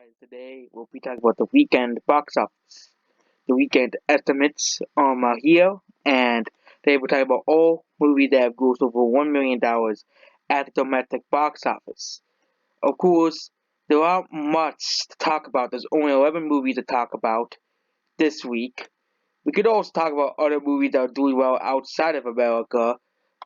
guys. Today we'll be talking about the weekend box office. The weekend estimates are here, and today we'll talk about all movies that have grossed over $1 million at the domestic box office. Of course, there aren't much to talk about. There's only 11 movies to talk about this week. We could also talk about other movies that are doing well outside of America,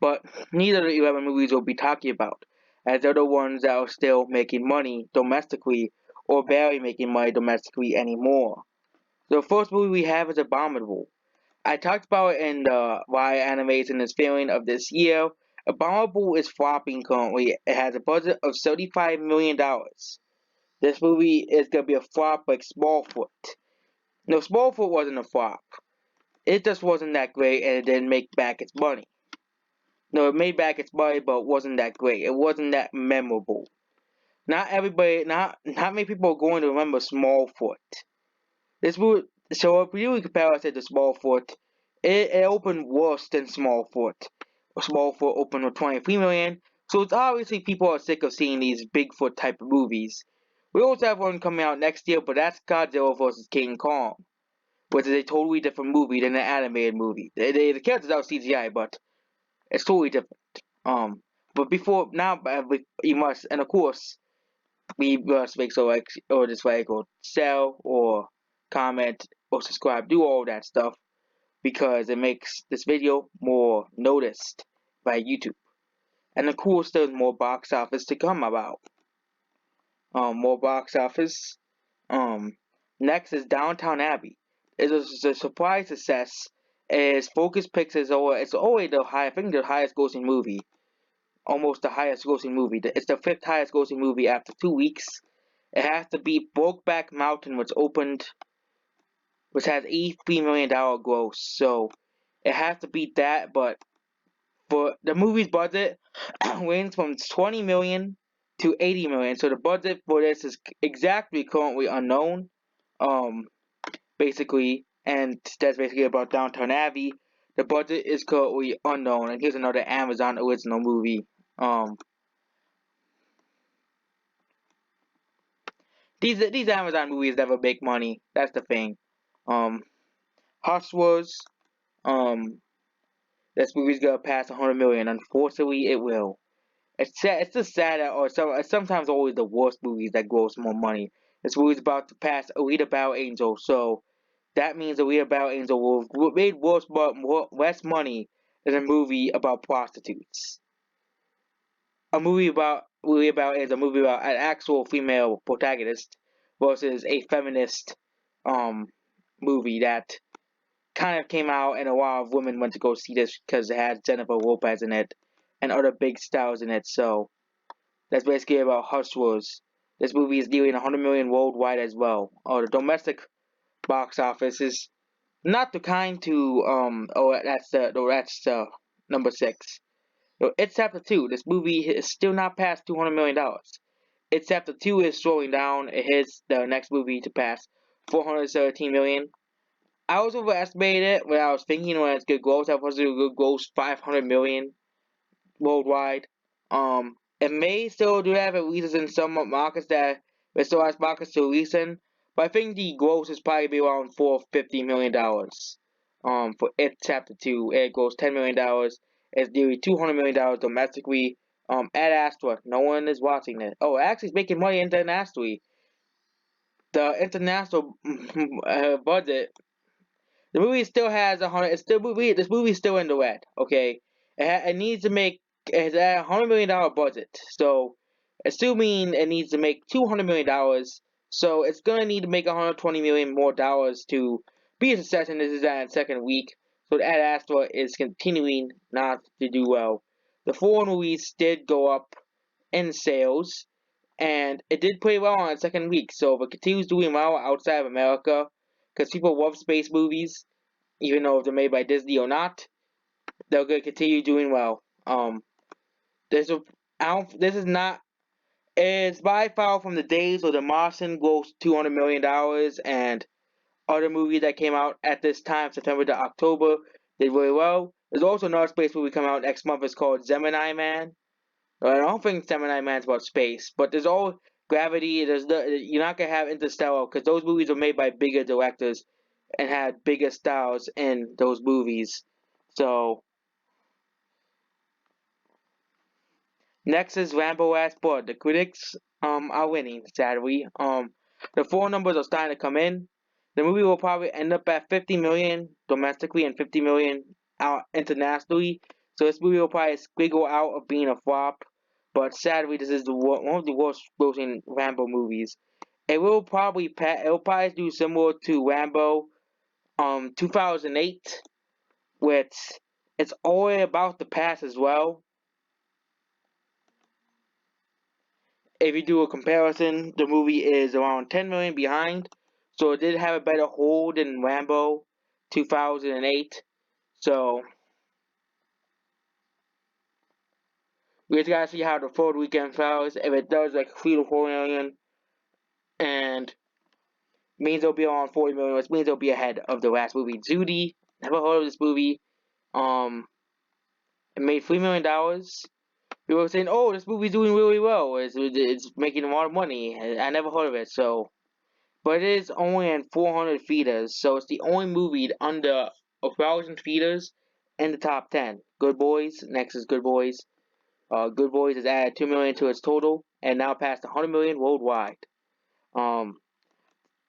but neither of the 11 movies we'll be talking about, as they're the ones that are still making money domestically or barely making money domestically anymore. The first movie we have is Abominable. I talked about it in the Why Animation is Failing of this year. Abominable is flopping currently. It has a budget of $75 million. This movie is going to be a flop like Smallfoot. No, Smallfoot wasn't a flop. It just wasn't that great, and it didn't make back its money. No, it made back its money, but it wasn't that great. It wasn't that memorable. Not many people are going to remember Smallfoot. This movie, so if you compare it to Smallfoot, it opened worse than Smallfoot. Smallfoot opened with 23 million, so it's obviously people are sick of seeing these Bigfoot type of movies. We also have one coming out next year, but that's Godzilla vs. King Kong, which is a totally different movie than an animated movie. The characters are CGI, but it's totally different. But before now, you must, and of course, we must make so like or dislike or sell or comment or subscribe, do all that stuff because it makes this video more noticed by YouTube. And of course, there's more box office to come about. More box office. Next is Downtown Abbey. It's a surprise success. As Focus Picks is over, it's already I think the highest grossing movie, almost the highest grossing movie. It's the fifth highest grossing movie after 2 weeks. It has to beat Brokeback Mountain, which has $83 million gross. So it has to beat that, but for the movie's budget ranges from 20 million to 80 million. So the budget for this is exactly currently unknown. Basically, and that's basically about Downtown Abbey. The budget is currently unknown, and here's another Amazon original movie. These Amazon movies never make money. That's the thing. Um, Hustlers. Um, this movie's gonna pass 100 million. Unfortunately, it will. It's sad. It's just sad that, it's sometimes always the worst movies that gross more money. This movie's about to pass Alita Battle Angel, so that means Alita Battle Angel will have made worse, but less money than a movie about prostitutes. A movie about is a movie about an actual female protagonist versus a feminist um movie that kind of came out, and a lot of women went to go see this because it has Jennifer Lopez in it and other big stars in it. So that's basically about Hustlers. This movie is nearing 100 million worldwide as well. The domestic box office is not the kind to that's number six. It's Chapter 2. This movie is still not past $200 million. It's Chapter 2 is slowing down. It hits the next movie to pass 417 million. I was overestimated it when I was thinking when it's good gross. I was it good gross 500 million worldwide. It may still do that if it releases in some markets that it still has markets to release in. But I think the gross is probably be around $450 million. For it Chapter 2, it goes $10 million. It's nearly $200 million domestically. Ad Astra, no one is watching it. Oh, it actually, it's making money internationally. The international budget, the movie still has 100. It's still movie. This movie's still in the red. Okay, it needs to make. It's at $100 million budget, so assuming it needs to make $200 million, so it's gonna need to make $120 million more dollars to be a success. And this is at its second week, so the Ad Astra is continuing not to do well. The foreign movies did go up in sales, and it did play well on its second week. So if it continues doing well outside of America, because people love space movies, even though if they're made by Disney or not, they're gonna continue doing well. This is this is not. It's by far from the days where The Martian grossed $200 million, and other movies that came out at this time, September to October, did really well. There's also another space movie coming out next month. It's called Gemini Man. I don't think Gemini Man's about space, but there's all Gravity. You're not gonna have Interstellar because those movies were made by bigger directors and had bigger styles in those movies. So next is Rambo Last Blood. The critics are winning, sadly. The four numbers are starting to come in. The movie will probably end up at 50 million domestically and 50 million out internationally. So this movie will probably squiggle out of being a flop. But sadly, this is one of the worst grossing Rambo movies. It will probably do similar to Rambo 2008, which it's all about the past as well. If you do a comparison, the movie is around 10 million behind, so it did have a better hold than Rambo 2008. So we just gotta see how the third weekend fares. If it does like 3 to 4 million, and means it'll be around 40 million, which means it'll be ahead of the last movie. Judy, never heard of this movie. Um, it made $3 million. People were saying, "Oh, this movie's doing really well. It's making a lot of money." I never heard of it, so but it is only in 400 theaters, so it's the only movie under 1,000 theaters in the top 10. Good Boys, next is Good Boys. Good Boys has added 2 million to its total and now passed 100 million worldwide. Um,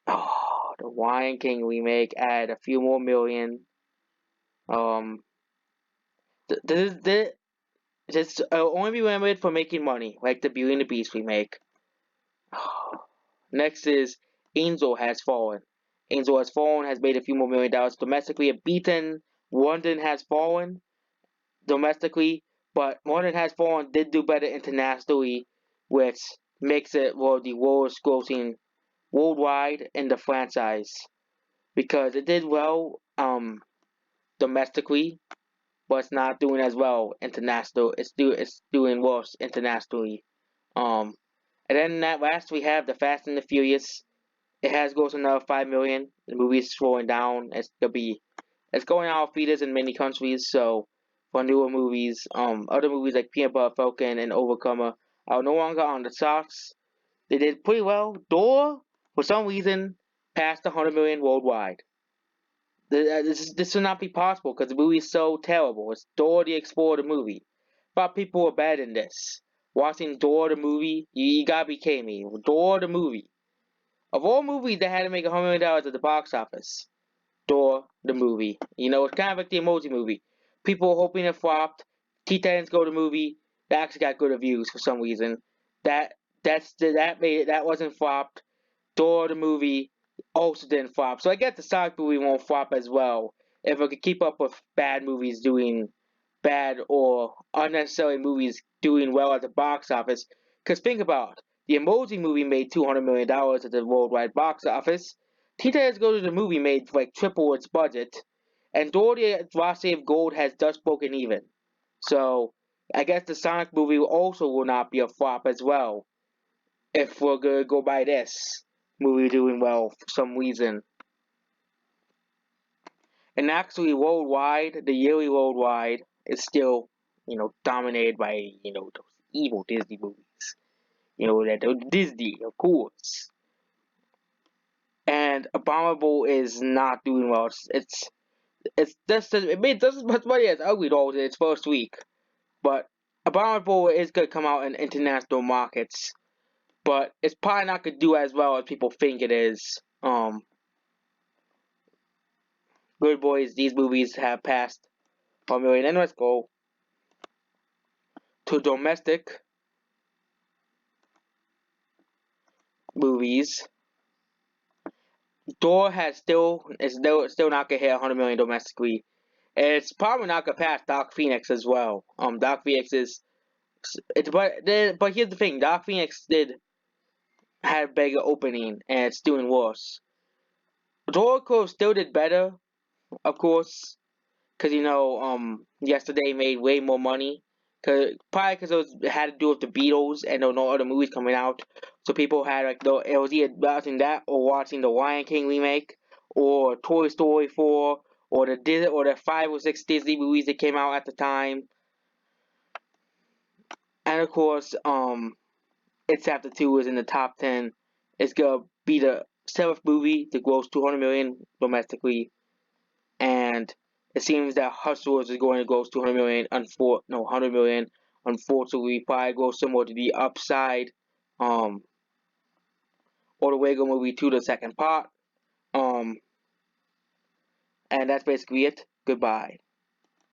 the Lion King remake added a few more million. Um, this only be remembered for making money, like the Beauty and the Beast remake. Next is Angel Has Fallen. Angel Has Fallen has made a few more $1 million domestically. A beaten London Has Fallen domestically, but London Has Fallen did do better internationally, which makes it one of the worst grossing worldwide in the franchise because it did well domestically, but it's not doing as well international. It's doing worse internationally. Um, and then that last we have the Fast and the Furious. It has goes another 5 million. The movie is slowing down. It's going out of theaters in many countries. So for newer movies, other movies like Peanut Butter Falcon and Overcomer are no longer on the charts. They did pretty well. Door, for some reason, passed 100 million worldwide. This should not be possible because the movie is so terrible. It's Door the Explorer the movie. Thought people were bad in this. Watching Door the movie, you gotta be kidding me. Door the movie. Of all movies that had to make $100 million at the box office, Door the movie. You know, it's kind of like the Emoji movie. People were hoping it flopped. Titans Go the movie. That actually got good reviews for some reason. That wasn't flopped. Door the movie also didn't flop. So I guess the Sonic movie won't flop as well if it could keep up with bad movies doing bad or unnecessary movies doing well at the box office. Because think about it. The Emoji movie made $200 million at the worldwide box office. Tita's Go to the movie made like triple its budget. And Door the Velocity of Gold has just broken even. So I guess the Sonic movie also will not be a flop as well if we're gonna go by this movie doing well for some reason. And actually, worldwide, the yearly worldwide is still, dominated by, those evil Disney movies. That Disney, of course. And Abominable is not doing well. It's just it made just as much money as Ugly Dolls in its first week, but Abominable is gonna come out in international markets, but it's probably not gonna do as well as people think it is. Good Boys, these movies have passed 1 million. And let's go to domestic movies. Door has still not gonna hit 100 million domestically. It's probably not gonna pass Dark Phoenix as well. Dark Phoenix is, but here's the thing: Dark Phoenix did have a bigger opening, and it's doing worse. Door Cove still did better, of course, because yesterday made way more money. Probably because it had to do with the Beatles and there were no other movies coming out, so people had it was either watching that or watching the Lion King remake or Toy Story 4 or the 5 or 6 Disney movies that came out at the time, and of course It's Chapter 2 is in the top 10. It's gonna be the seventh movie to gross 200 million domestically, and it seems that Hustlers is going to gross 200 million. 100 million. Unfortunately, probably gross similar to the Upside, um, or the Wego movie to the second part. Um, and that's basically it. Goodbye.